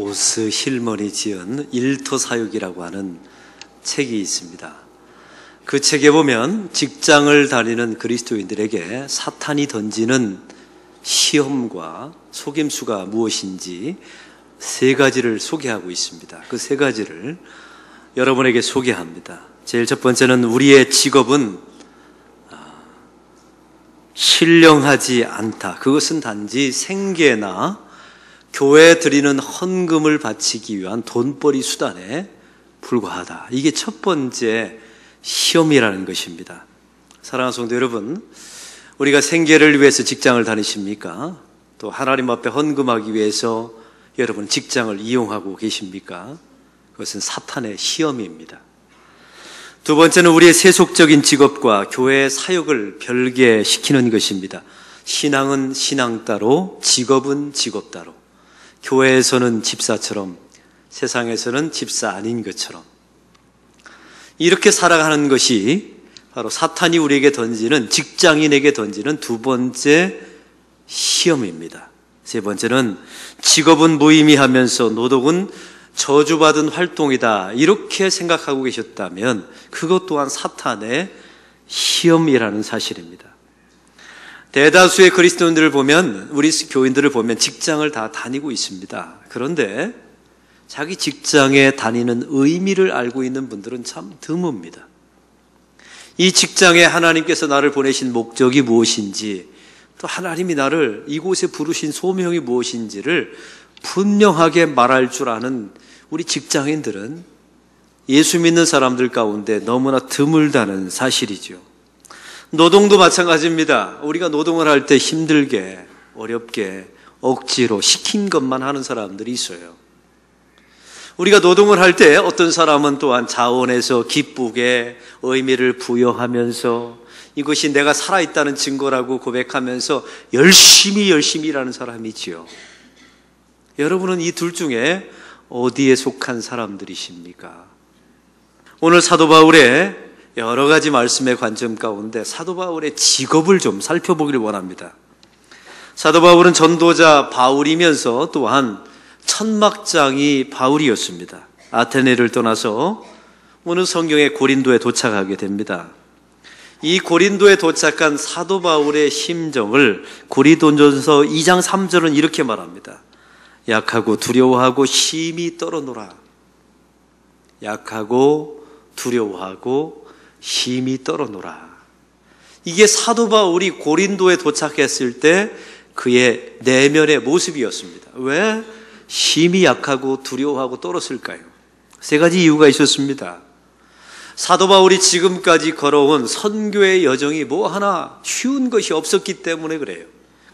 보스 힐먼이 지은 일터사육이라고 하는 책이 있습니다. 그 책에 보면 직장을 다니는 그리스도인들에게 사탄이 던지는 시험과 속임수가 무엇인지 세 가지를 소개하고 있습니다. 그 세 가지를 여러분에게 소개합니다. 제일 첫 번째는 우리의 직업은 신령하지 않다. 그것은 단지 생계나 교회에 드리는 헌금을 바치기 위한 돈벌이 수단에 불과하다. 이게 첫 번째 시험이라는 것입니다. 사랑하는 성도 여러분, 우리가 생계를 위해서 직장을 다니십니까? 또 하나님 앞에 헌금하기 위해서 여러분 직장을 이용하고 계십니까? 그것은 사탄의 시험입니다. 두 번째는 우리의 세속적인 직업과 교회의 사역을 별개시키는 것입니다. 신앙은 신앙 따로, 직업은 직업 따로. 교회에서는 집사처럼, 세상에서는 집사 아닌 것처럼. 이렇게 살아가는 것이 바로 사탄이 우리에게 던지는, 직장인에게 던지는 두 번째 시험입니다. 세 번째는 직업은 무의미하면서 노동은 저주받은 활동이다. 이렇게 생각하고 계셨다면 그것 또한 사탄의 시험이라는 사실입니다. 대다수의 그리스도인들을 보면, 우리 교인들을 보면 직장을 다 다니고 있습니다. 그런데 자기 직장에 다니는 의미를 알고 있는 분들은 참 드뭅니다. 이 직장에 하나님께서 나를 보내신 목적이 무엇인지, 또 하나님이 나를 이곳에 부르신 소명이 무엇인지를 분명하게 말할 줄 아는 우리 직장인들은 예수 믿는 사람들 가운데 너무나 드물다는 사실이죠. 노동도 마찬가지입니다. 우리가 노동을 할 때 힘들게, 어렵게, 억지로 시킨 것만 하는 사람들이 있어요. 우리가 노동을 할 때 어떤 사람은 또한 자원해서 기쁘게 의미를 부여하면서 이것이 내가 살아있다는 증거라고 고백하면서 열심히 일하는 사람이지요. 여러분은 이 둘 중에 어디에 속한 사람들이십니까? 오늘 사도 바울의 여러 가지 말씀의 관점 가운데 사도 바울의 직업을 좀 살펴보기를 원합니다. 사도 바울은 전도자 바울이면서 또한 천막장이 바울이었습니다. 아테네를 떠나서 오늘 성경의 고린도에 도착하게 됩니다. 이 고린도에 도착한 사도 바울의 심정을 고린도전서 2장 3절은 이렇게 말합니다. 약하고 두려워하고 심히 떨어노라. 약하고 두려워하고 심히 떨어노라. 이게 사도 바울이 고린도에 도착했을 때 그의 내면의 모습이었습니다. 왜 심히 약하고 두려워하고 떨었을까요? 세 가지 이유가 있었습니다. 사도 바울이 지금까지 걸어온 선교의 여정이 뭐 하나 쉬운 것이 없었기 때문에 그래요.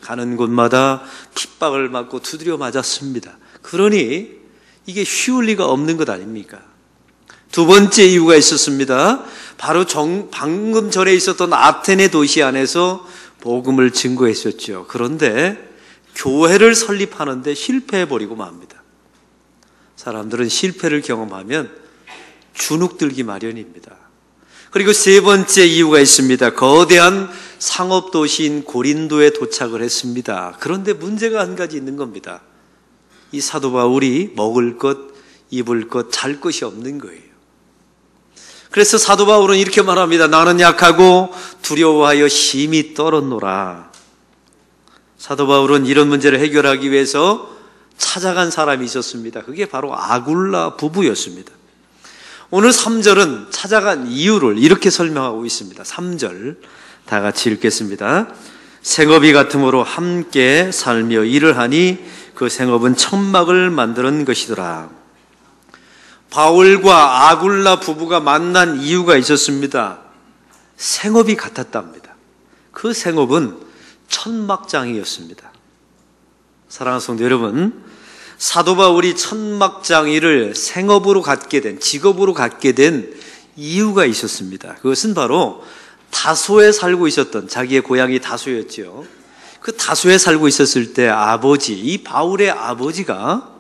가는 곳마다 핍박을 맞고 두드려 맞았습니다. 그러니 이게 쉬울 리가 없는 것 아닙니까? 두 번째 이유가 있었습니다. 바로 방금 전에 있었던 아테네 도시 안에서 복음을 증거했었죠. 그런데 교회를 설립하는데 실패해버리고 맙니다. 사람들은 실패를 경험하면 주눅들기 마련입니다. 그리고 세 번째 이유가 있습니다. 거대한 상업도시인 고린도에 도착을 했습니다. 그런데 문제가 한 가지 있는 겁니다. 이 사도 바울이 먹을 것, 입을 것, 잘 것이 없는 거예요. 그래서 사도 바울은 이렇게 말합니다. 나는 약하고 두려워하여 심히 떨었노라. 사도 바울은 이런 문제를 해결하기 위해서 찾아간 사람이 있었습니다. 그게 바로 아굴라 부부였습니다. 오늘 3절은 찾아간 이유를 이렇게 설명하고 있습니다. 3절 다 같이 읽겠습니다. 생업이 같음으로 함께 살며 일을 하니 그 생업은 천막을 만드는 것이더라. 바울과 아굴라 부부가 만난 이유가 있었습니다. 생업이 같았답니다. 그 생업은 천막장이었습니다. 사랑하는 성도 여러분, 사도 바울이 천막장이를 생업으로 갖게 된, 직업으로 갖게 된 이유가 있었습니다. 그것은 바로 다소에 살고 있었던, 자기의 고향이 다소였죠. 그 다소에 살고 있었을 때 아버지, 이 바울의 아버지가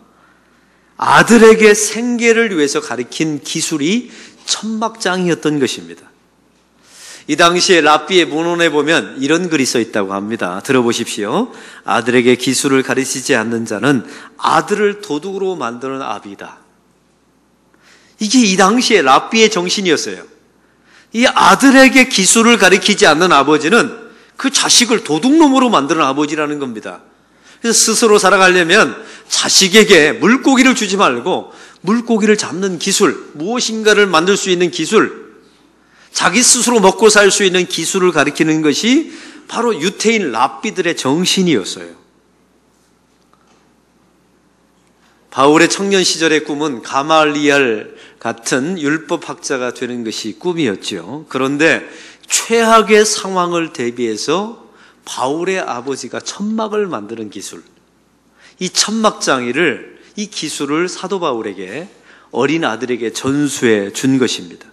아들에게 생계를 위해서 가르친 기술이 천막장이었던 것입니다. 이 당시에 랍비의 문헌에 보면 이런 글이 써 있다고 합니다. 들어보십시오. 아들에게 기술을 가르치지 않는 자는 아들을 도둑으로 만드는 아비다. 이게 이 당시에 랍비의 정신이었어요. 이 아들에게 기술을 가르치지 않는 아버지는 그 자식을 도둑놈으로 만드는 아버지라는 겁니다. 그래서 스스로 살아가려면 자식에게 물고기를 주지 말고 물고기를 잡는 기술, 무엇인가를 만들 수 있는 기술, 자기 스스로 먹고 살 수 있는 기술을 가르치는 것이 바로 유태인 랍비들의 정신이었어요. 바울의 청년 시절의 꿈은 가말리엘 같은 율법학자가 되는 것이 꿈이었죠. 그런데 최악의 상황을 대비해서 바울의 아버지가 천막을 만드는 기술, 이 천막장이를, 이 기술을 사도 바울에게, 어린 아들에게 전수해 준 것입니다.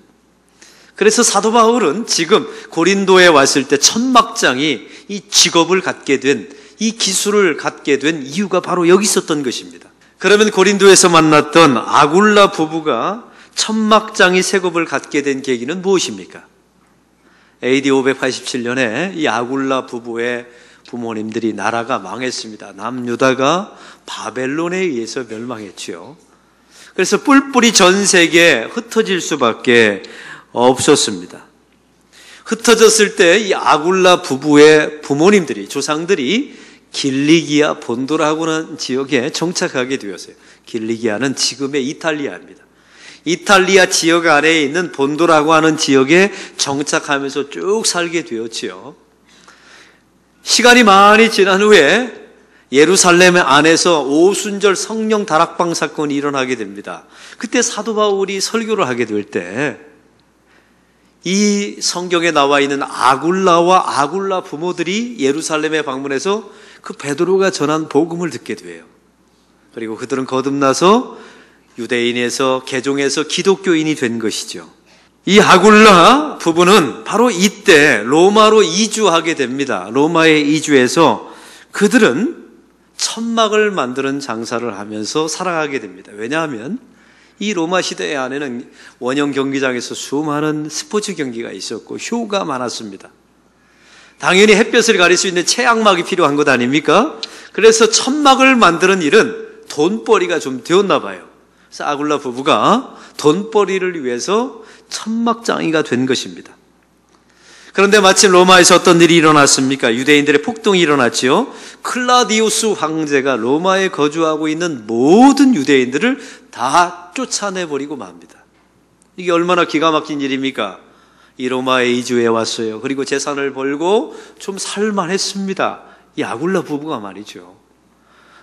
그래서 사도 바울은 지금 고린도에 왔을 때 천막장이 이 직업을 갖게 된, 이 기술을 갖게 된 이유가 바로 여기 있었던 것입니다. 그러면 고린도에서 만났던 아굴라 부부가 천막장이 색업을 갖게 된 계기는 무엇입니까? AD 587년에 이 아굴라 부부의 부모님들이 나라가 망했습니다. 남유다가 바벨론에 의해서 멸망했지요. 그래서 뿔뿔이 전 세계에 흩어질 수밖에 없었습니다. 흩어졌을 때 이 아굴라 부부의 부모님들이, 조상들이 길리기아 본도라고 하는 지역에 정착하게 되었어요. 길리기아는 지금의 이탈리아입니다. 이탈리아 지역 안에 있는 본도라고 하는 지역에 정착하면서 쭉 살게 되었지요. 시간이 많이 지난 후에 예루살렘 안에서 오순절 성령 다락방 사건이 일어나게 됩니다. 그때 사도 바울이 설교를 하게 될 때 이 성경에 나와 있는 아굴라와 아굴라 부모들이 예루살렘에 방문해서 그 베드로가 전한 복음을 듣게 돼요. 그리고 그들은 거듭나서 유대인에서 개종해서 기독교인이 된 것이죠. 이 아굴라 부부는 바로 이때 로마로 이주하게 됩니다. 로마에 이주해서 그들은 천막을 만드는 장사를 하면서 살아가게 됩니다. 왜냐하면 이 로마 시대 안에는 원형 경기장에서 수많은 스포츠 경기가 있었고 효가 많았습니다. 당연히 햇볕을 가릴 수 있는 채양막이 필요한 것 아닙니까? 그래서 천막을 만드는 일은 돈벌이가 좀 되었나 봐요. 그래서 아굴라 부부가 돈벌이를 위해서 천막장이가 된 것입니다. 그런데 마침 로마에서 어떤 일이 일어났습니까? 유대인들의 폭동이 일어났지요. 클라디우스 황제가 로마에 거주하고 있는 모든 유대인들을 다 쫓아내버리고 맙니다. 이게 얼마나 기가 막힌 일입니까? 이 로마에 이주해 왔어요. 그리고 재산을 벌고 좀 살만했습니다. 이 아굴라 부부가 말이죠.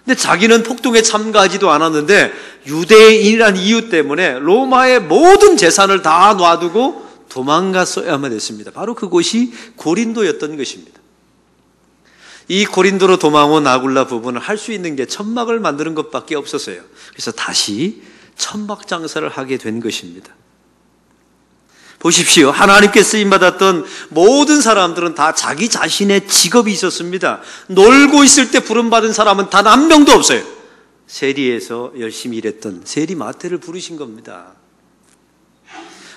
근데 자기는 폭동에 참가하지도 않았는데 유대인이란 이유 때문에 로마의 모든 재산을 다 놔두고 도망갔어야만 했습니다. 바로 그곳이 고린도였던 것입니다. 이 고린도로 도망온 아굴라 부부는 할 수 있는 게 천막을 만드는 것밖에 없었어요. 그래서 다시 천막 장사를 하게 된 것입니다. 보십시오. 하나님께 쓰임받았던 모든 사람들은 다 자기 자신의 직업이 있었습니다. 놀고 있을 때 부름받은 사람은 단 한 명도 없어요. 세리에서 열심히 일했던 세리 마태를 부르신 겁니다.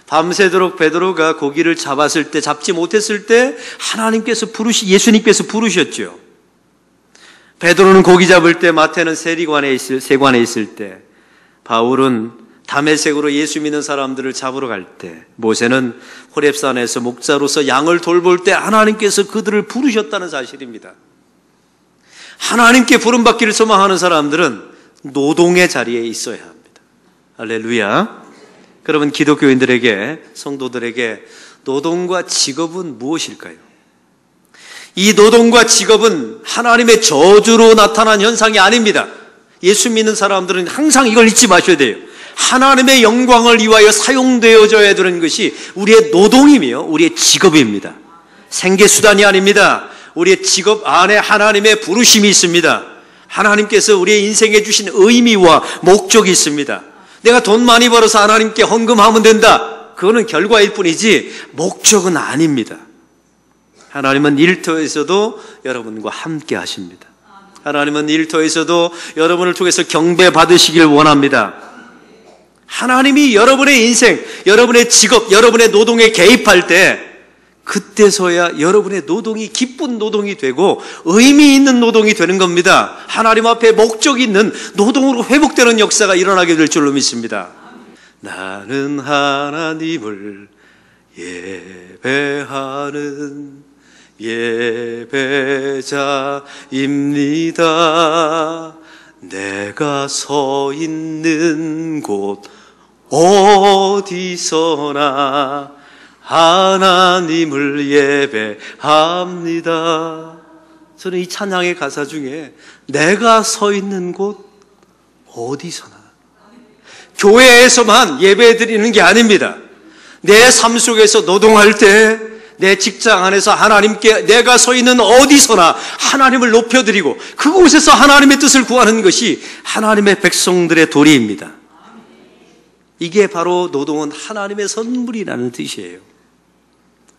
밤새도록 베드로가 고기를 잡았을 때, 잡지 못했을 때 예수님께서 부르셨죠. 베드로는 고기 잡을 때, 마태는 세관에 있을 때, 바울은 다메섹으로 예수 믿는 사람들을 잡으러 갈 때, 모세는 호렙산에서 목자로서 양을 돌볼 때 하나님께서 그들을 부르셨다는 사실입니다. 하나님께 부름받기를 소망하는 사람들은 노동의 자리에 있어야 합니다. 할렐루야. 그러면 기독교인들에게, 성도들에게 노동과 직업은 무엇일까요? 이 노동과 직업은 하나님의 저주로 나타난 현상이 아닙니다. 예수 믿는 사람들은 항상 이걸 잊지 마셔야 돼요. 하나님의 영광을 위하여 사용되어져야 되는 것이 우리의 노동이며 우리의 직업입니다. 생계수단이 아닙니다. 우리의 직업 안에 하나님의 부르심이 있습니다. 하나님께서 우리의 인생에 주신 의미와 목적이 있습니다. 내가 돈 많이 벌어서 하나님께 헌금하면 된다. 그거는 결과일 뿐이지 목적은 아닙니다. 하나님은 일터에서도 여러분과 함께 하십니다. 하나님은 일터에서도 여러분을 통해서 경배 받으시길 원합니다. 하나님이 여러분의 인생, 여러분의 직업, 여러분의 노동에 개입할 때 그때서야 여러분의 노동이 기쁜 노동이 되고 의미 있는 노동이 되는 겁니다. 하나님 앞에 목적 있는 노동으로 회복되는 역사가 일어나게 될 줄로 믿습니다. 나는 하나님을 예배하는 예배자입니다. 내가 서 있는 곳 어디서나 하나님을 예배합니다. 저는 이 찬양의 가사 중에 내가 서 있는 곳 어디서나, 교회에서만 예배드리는 게 아닙니다. 내 삶 속에서 노동할 때, 내 직장 안에서 하나님께 내가 서 있는 어디서나 하나님을 높여드리고 그곳에서 하나님의 뜻을 구하는 것이 하나님의 백성들의 도리입니다. 이게 바로 노동은 하나님의 선물이라는 뜻이에요.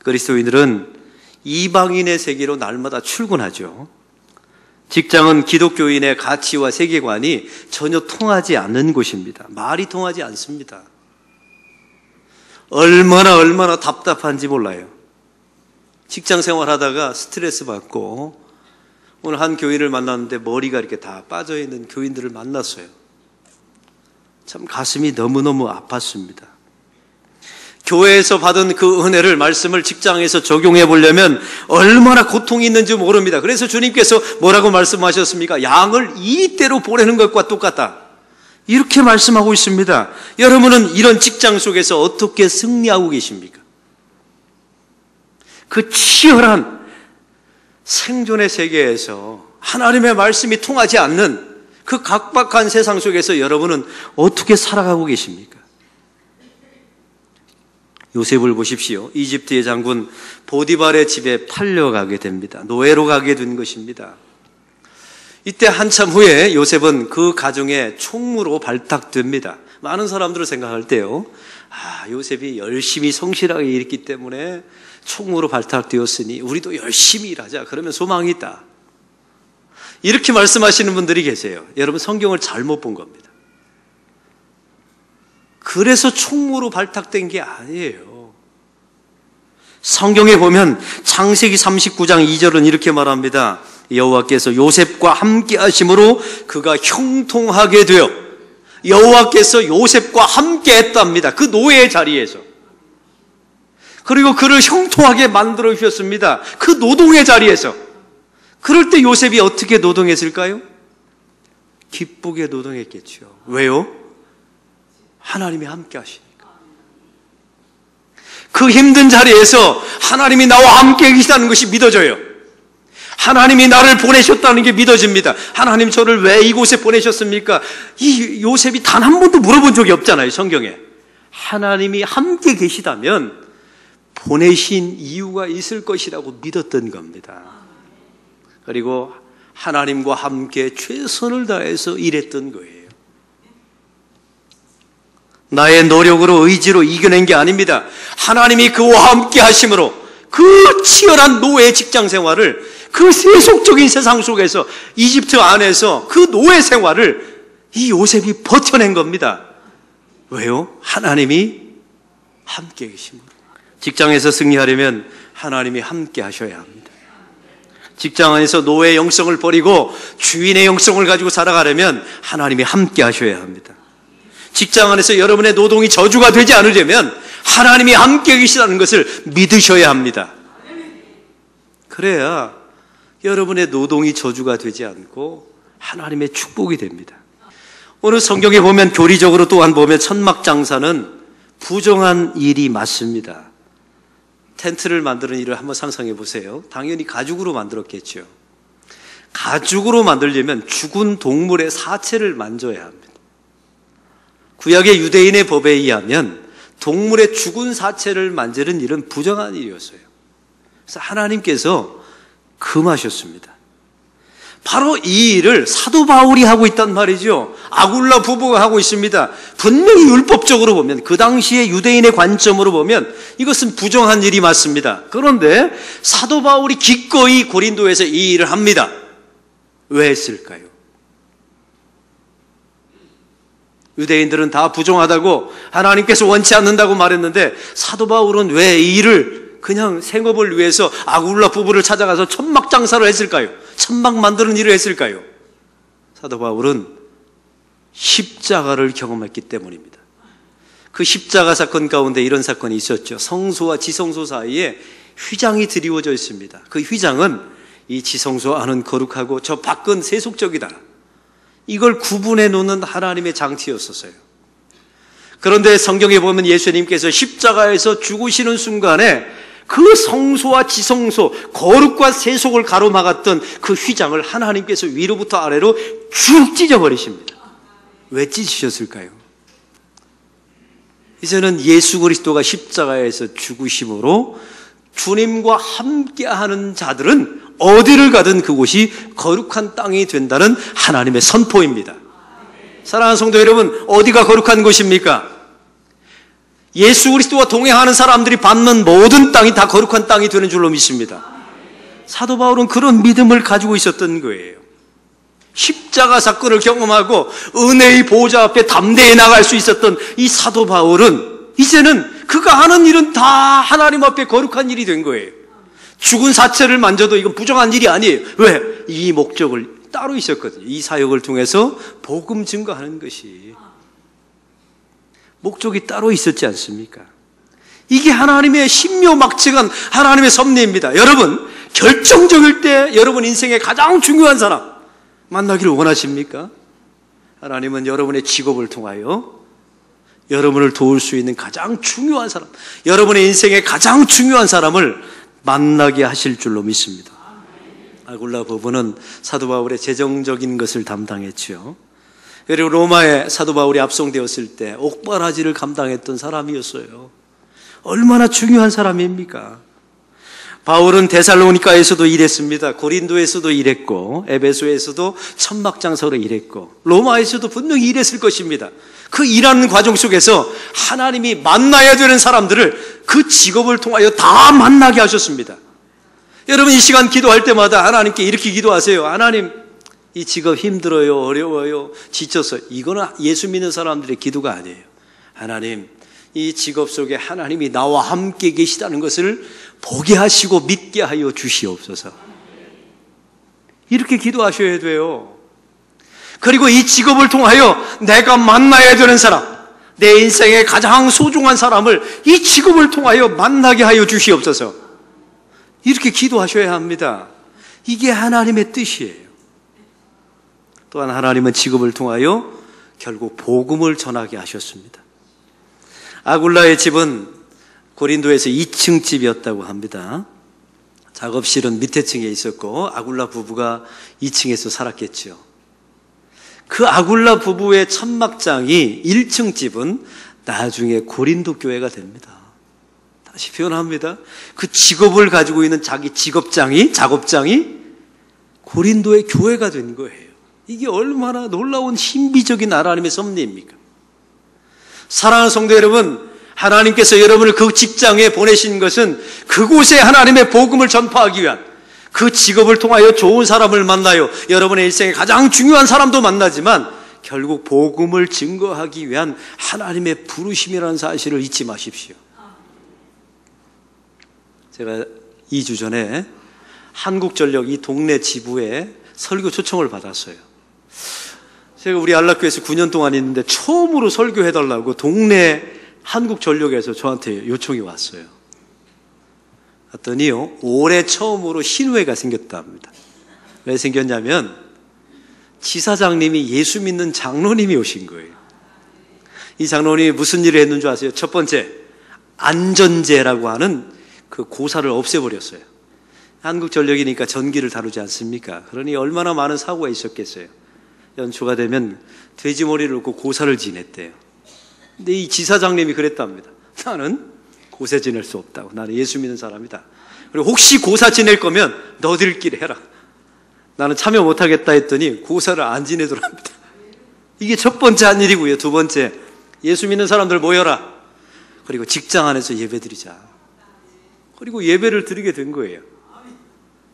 그리스도인들은 이방인의 세계로 날마다 출근하죠. 직장은 기독교인의 가치와 세계관이 전혀 통하지 않는 곳입니다. 말이 통하지 않습니다. 얼마나 답답한지 몰라요. 직장 생활하다가 스트레스 받고 오늘 한 교인을 만났는데 머리가 이렇게 다 빠져있는 교인들을 만났어요. 참 가슴이 너무너무 아팠습니다. 교회에서 받은 그 은혜를, 말씀을 직장에서 적용해 보려면 얼마나 고통이 있는지 모릅니다. 그래서 주님께서 뭐라고 말씀하셨습니까? 양을 이리대로 보내는 것과 똑같다, 이렇게 말씀하고 있습니다. 여러분은 이런 직장 속에서 어떻게 승리하고 계십니까? 그 치열한 생존의 세계에서 하나님의 말씀이 통하지 않는 그 각박한 세상 속에서 여러분은 어떻게 살아가고 계십니까? 요셉을 보십시오. 이집트의 장군 보디발의 집에 팔려가게 됩니다. 노예로 가게 된 것입니다. 이때 한참 후에 요셉은 그 가정의 총무로 발탁됩니다. 많은 사람들을 생각할 때요, 요셉이 열심히 성실하게 일했기 때문에 총무로 발탁되었으니 우리도 열심히 일하자, 그러면 소망이 있다, 이렇게 말씀하시는 분들이 계세요. 여러분, 성경을 잘못 본 겁니다. 그래서 총무로 발탁된 게 아니에요. 성경에 보면 창세기 39장 2절은 이렇게 말합니다. 여호와께서 요셉과 함께 하심으로 그가 형통하게 되어, 여호와께서 요셉과 함께 했답니다. 그 노예의 자리에서. 그리고 그를 형통하게 만들어 주셨습니다. 그 노동의 자리에서. 그럴 때 요셉이 어떻게 노동했을까요? 기쁘게 노동했겠죠. 왜요? 하나님이 함께 하시니까. 그 힘든 자리에서 하나님이 나와 함께 계시다는 것이 믿어져요. 하나님이 나를 보내셨다는 게 믿어집니다. 하나님, 저를 왜 이곳에 보내셨습니까? 이 요셉이 단 한 번도 물어본 적이 없잖아요, 성경에. 하나님이 함께 계시다면 보내신 이유가 있을 것이라고 믿었던 겁니다. 그리고 하나님과 함께 최선을 다해서 일했던 거예요. 나의 노력으로, 의지로 이겨낸 게 아닙니다. 하나님이 그와 함께 하심으로 그 치열한 노예 직장 생활을, 그 세속적인 세상 속에서, 이집트 안에서 그 노예 생활을 이 요셉이 버텨낸 겁니다. 왜요? 하나님이 함께 계심으로. 직장에서 승리하려면 하나님이 함께 하셔야 합니다. 직장 안에서 노예의 영성을 버리고 주인의 영성을 가지고 살아가려면 하나님이 함께 하셔야 합니다. 직장 안에서 여러분의 노동이 저주가 되지 않으려면 하나님이 함께 계시다는 것을 믿으셔야 합니다. 그래야 여러분의 노동이 저주가 되지 않고 하나님의 축복이 됩니다. 오늘 성경에 보면, 교리적으로 또한 보면 천막장사는 부정한 일이 맞습니다. 텐트를 만드는 일을 한번 상상해 보세요. 당연히 가죽으로 만들었겠죠. 가죽으로 만들려면 죽은 동물의 사체를 만져야 합니다. 구약의 유대인의 법에 의하면 동물의 죽은 사체를 만지는 일은 부정한 일이었어요. 그래서 하나님께서 금하셨습니다. 바로 이 일을 사도 바울이 하고 있단 말이죠. 아굴라 부부가 하고 있습니다. 분명히 율법적으로 보면, 그 당시의 유대인의 관점으로 보면 이것은 부정한 일이 맞습니다. 그런데 사도 바울이 기꺼이 고린도에서 이 일을 합니다. 왜 했을까요? 유대인들은 다 부정하다고, 하나님께서 원치 않는다고 말했는데 사도 바울은 왜 이 일을 그냥 생업을 위해서 아굴라 부부를 찾아가서 천막 장사를 했을까요? 천막 만드는 일을 했을까요? 사도 바울은 십자가를 경험했기 때문입니다. 그 십자가 사건 가운데 이런 사건이 있었죠. 성소와 지성소 사이에 휘장이 드리워져 있습니다. 그 휘장은 이 지성소 안은 거룩하고 저 밖은 세속적이다. 이걸 구분해 놓는 하나님의 장치였었어요. 그런데 성경에 보면 예수님께서 십자가에서 죽으시는 순간에 그 성소와 지성소, 거룩과 세속을 가로막았던 그 휘장을 하나님께서 위로부터 아래로 쭉 찢어버리십니다. 왜 찢으셨을까요? 이제는 예수 그리스도가 십자가에서 죽으심으로 주님과 함께하는 자들은 어디를 가든 그곳이 거룩한 땅이 된다는 하나님의 선포입니다. 사랑하는 성도 여러분, 어디가 거룩한 곳입니까? 예수 그리스도와 동행하는 사람들이 밟는 모든 땅이 다 거룩한 땅이 되는 줄로 믿습니다. 사도 바울은 그런 믿음을 가지고 있었던 거예요. 십자가 사건을 경험하고 은혜의 보좌 앞에 담대히 나갈 수 있었던 이 사도 바울은 이제는 그가 하는 일은 다 하나님 앞에 거룩한 일이 된 거예요. 죽은 사체를 만져도 이건 부정한 일이 아니에요. 왜? 이 목적을 따로 있었거든요. 이 사역을 통해서 복음 증거하는 것이 목적이 따로 있었지 않습니까? 이게 하나님의 신묘막측한 하나님의 섭리입니다. 여러분, 결정적일 때 여러분 인생의 가장 중요한 사람 만나기를 원하십니까? 하나님은 여러분의 직업을 통하여 여러분을 도울 수 있는 가장 중요한 사람, 여러분의 인생의 가장 중요한 사람을 만나게 하실 줄로 믿습니다. 아굴라 부부는 사도 바울의 재정적인 것을 담당했죠. 그리고 로마에 사도 바울이 압송되었을 때 옥바라지를 감당했던 사람이었어요. 얼마나 중요한 사람입니까? 바울은 데살로니가에서도 일했습니다. 고린도에서도 일했고 에베소에서도 천막장서로 일했고 로마에서도 분명히 일했을 것입니다. 그 일하는 과정 속에서 하나님이 만나야 되는 사람들을 그 직업을 통하여 다 만나게 하셨습니다. 여러분, 이 시간 기도할 때마다 하나님께 이렇게 기도하세요. 하나님, 이 직업 힘들어요, 어려워요, 지쳐서. 이거는 예수 믿는 사람들의 기도가 아니에요. 하나님, 이 직업 속에 하나님이 나와 함께 계시다는 것을 보게 하시고 믿게 하여 주시옵소서. 이렇게 기도하셔야 돼요. 그리고 이 직업을 통하여 내가 만나야 되는 사람, 내 인생의 가장 소중한 사람을 이 직업을 통하여 만나게 하여 주시옵소서. 이렇게 기도하셔야 합니다. 이게 하나님의 뜻이에요. 또한 하나님은 직업을 통하여 결국 복음을 전하게 하셨습니다. 아굴라의 집은 고린도에서 2층 집이었다고 합니다. 작업실은 밑에 층에 있었고 아굴라 부부가 2층에서 살았겠죠. 그 아굴라 부부의 천막장이 1층 집은 나중에 고린도 교회가 됩니다. 다시 표현합니다. 그 직업을 가지고 있는 자기 작업장이 고린도의 교회가 된 거예요. 이게 얼마나 놀라운 신비적인 하나님의 섭리입니까? 사랑하는 성도 여러분, 하나님께서 여러분을 그 직장에 보내신 것은 그곳에 하나님의 복음을 전파하기 위한, 그 직업을 통하여 좋은 사람을 만나요. 여러분의 일생에 가장 중요한 사람도 만나지만 결국 복음을 증거하기 위한 하나님의 부르심이라는 사실을 잊지 마십시오. 제가 2주 전에 한국전력 이 동네 지부에 설교 초청을 받았어요. 제가 우리 안락교에서 9년 동안 있는데 처음으로 설교해달라고 동네 한국전력에서 저한테 요청이 왔어요. 봤더니요, 올해 처음으로 신회가 생겼다 합니다. 왜 생겼냐면 지사장님이 예수 믿는 장로님이 오신 거예요. 이 장로님이 무슨 일을 했는 줄 아세요? 첫 번째, 안전제라고 하는 그 고사를 없애버렸어요. 한국전력이니까 전기를 다루지 않습니까? 그러니 얼마나 많은 사고가 있었겠어요. 연초가 되면 돼지머리를 놓고 고사를 지냈대요. 근데 이 지사장님이 그랬답니다. 나는 고사 지낼 수 없다고. 나는 예수 믿는 사람이다. 그리고 혹시 고사 지낼 거면 너들끼리 해라. 나는 참여 못하겠다 했더니 고사를 안 지내더랍니다. 이게 첫 번째 한 일이고요. 두 번째, 예수 믿는 사람들 모여라. 그리고 직장 안에서 예배드리자. 그리고 예배를 드리게 된 거예요.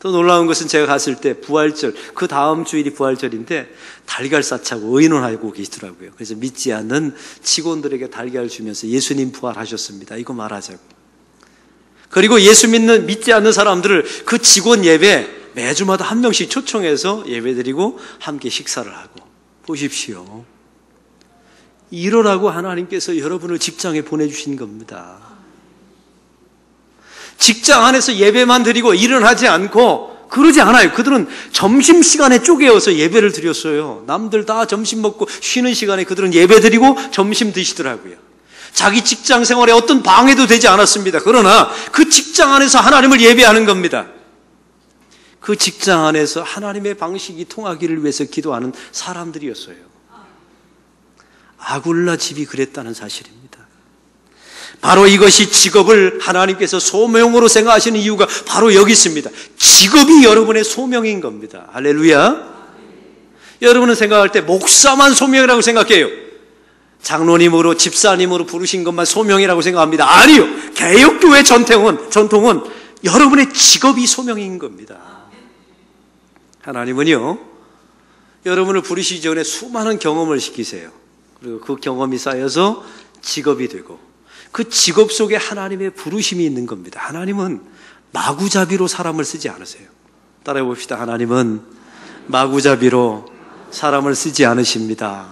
더 놀라운 것은 제가 갔을 때 부활절, 그 다음 주일이 부활절인데 달걀 싸차고 의논하고 계시더라고요. 그래서 믿지 않는 직원들에게 달걀 주면서 예수님 부활하셨습니다. 이거 말하자고. 그리고 믿지 않는 사람들을 그 직원 예배 매주마다 한 명씩 초청해서 예배드리고 함께 식사를 하고. 보십시오. 이러라고 하나님께서 여러분을 직장에 보내주신 겁니다. 직장 안에서 예배만 드리고 일은 하지 않고 그러지 않아요. 그들은 점심시간에 쪼개어서 예배를 드렸어요. 남들 다 점심 먹고 쉬는 시간에 그들은 예배 드리고 점심 드시더라고요. 자기 직장 생활에 어떤 방해도 되지 않았습니다. 그러나 그 직장 안에서 하나님을 예배하는 겁니다. 그 직장 안에서 하나님의 방식이 통하기를 위해서 기도하는 사람들이었어요. 아굴라 집이 그랬다는 사실입니다. 바로 이것이 직업을 하나님께서 소명으로 생각하시는 이유가 바로 여기 있습니다. 직업이 여러분의 소명인 겁니다. 할렐루야. 여러분은 생각할 때 목사만 소명이라고 생각해요. 장로님으로 집사님으로 부르신 것만 소명이라고 생각합니다. 아니요. 개혁교회 전통은 여러분의 직업이 소명인 겁니다. 하나님은요, 여러분을 부르시기 전에 수많은 경험을 시키세요. 그리고 그 경험이 쌓여서 직업이 되고 그 직업 속에 하나님의 부르심이 있는 겁니다. 하나님은 마구잡이로 사람을 쓰지 않으세요. 따라해 봅시다. 하나님은 마구잡이로 사람을 쓰지 않으십니다.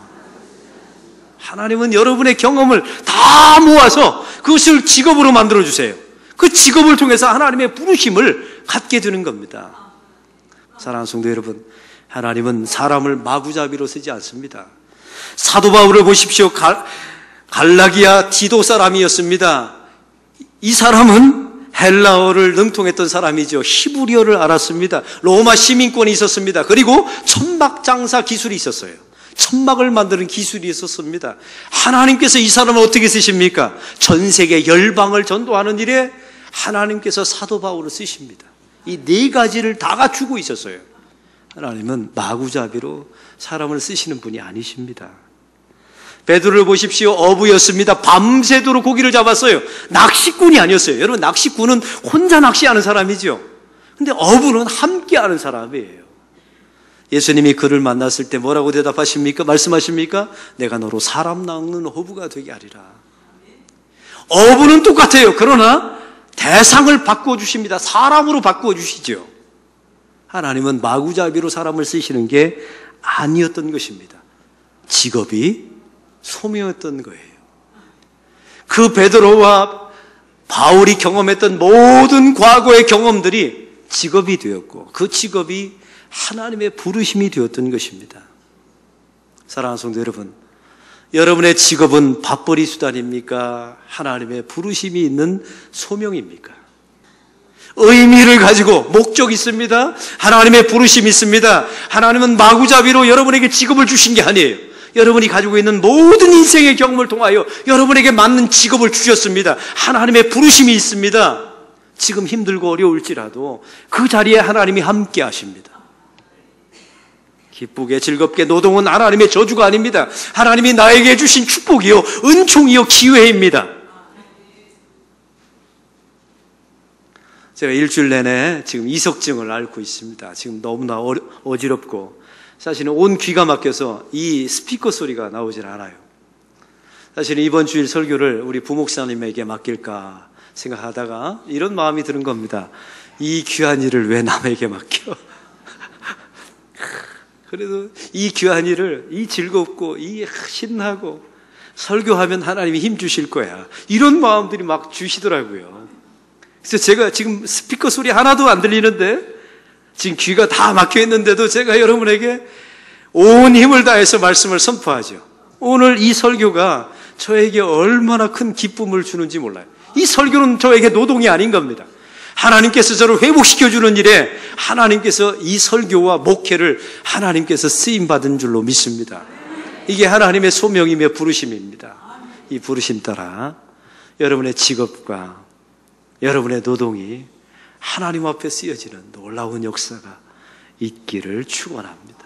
하나님은 여러분의 경험을 다 모아서 그것을 직업으로 만들어주세요. 그 직업을 통해서 하나님의 부르심을 갖게 되는 겁니다. 사랑하는 성도 여러분, 하나님은 사람을 마구잡이로 쓰지 않습니다. 사도 바울을 보십시오. 갈라기아 디도 사람이었습니다. 이 사람은 헬라어를 능통했던 사람이죠. 히브리어를 알았습니다. 로마 시민권이 있었습니다. 그리고 천막 장사 기술이 있었어요. 천막을 만드는 기술이 있었습니다. 하나님께서 이 사람을 어떻게 쓰십니까? 전 세계 열방을 전도하는 일에 하나님께서 사도 바울을 쓰십니다. 이 네 가지를 다 갖추고 있었어요. 하나님은 마구잡이로 사람을 쓰시는 분이 아니십니다. 베드로를 보십시오. 어부였습니다. 밤새도록 고기를 잡았어요. 낚시꾼이 아니었어요. 여러분, 낚시꾼은 혼자 낚시하는 사람이죠. 근데 어부는 함께하는 사람이에요. 예수님이 그를 만났을 때 뭐라고 대답하십니까? 말씀하십니까? 내가 너로 사람 낚는 어부가 되게 하리라. 어부는 똑같아요. 그러나 대상을 바꿔주십니다. 사람으로 바꿔주시죠. 하나님은 마구잡이로 사람을 쓰시는 게 아니었던 것입니다. 직업이 소명이었던 거예요. 그 베드로와 바울이 경험했던 모든 과거의 경험들이 직업이 되었고 그 직업이 하나님의 부르심이 되었던 것입니다. 사랑하는 성도 여러분, 여러분의 직업은 밥벌이 수단입니까? 하나님의 부르심이 있는 소명입니까? 의미를 가지고 목적이 있습니다. 하나님의 부르심이 있습니다. 하나님은 마구잡이로 여러분에게 직업을 주신 게 아니에요. 여러분이 가지고 있는 모든 인생의 경험을 통하여 여러분에게 맞는 직업을 주셨습니다. 하나님의 부르심이 있습니다. 지금 힘들고 어려울지라도 그 자리에 하나님이 함께 하십니다. 기쁘게 즐겁게 노동은 하나님의 저주가 아닙니다. 하나님이 나에게 주신 축복이요 은총이요 기회입니다. 제가 일주일 내내 지금 이석증을 앓고 있습니다. 지금 너무나 어지럽고 사실은 온 귀가 막혀서 이 스피커 소리가 나오질 않아요. 사실은 이번 주일 설교를 우리 부목사님에게 맡길까 생각하다가 이런 마음이 드는 겁니다. 이 귀한 일을 왜 남에게 맡겨? 그래도 이 귀한 일을, 이 즐겁고, 이 신나고, 설교하면 하나님이 힘 주실 거야. 이런 마음들이 막 주시더라고요. 그래서 제가 지금 스피커 소리 하나도 안 들리는데, 지금 귀가 다 막혀 있는데도 제가 여러분에게 온 힘을 다해서 말씀을 선포하죠. 오늘 이 설교가 저에게 얼마나 큰 기쁨을 주는지 몰라요. 이 설교는 저에게 노동이 아닌 겁니다. 하나님께서 저를 회복시켜주는 일에 하나님께서 이 설교와 목회를 하나님께서 쓰임받은 줄로 믿습니다. 이게 하나님의 소명이며 부르심입니다. 이 부르심 따라 여러분의 직업과 여러분의 노동이 하나님 앞에 쓰여지는 놀라운 역사가 있기를 축원합니다.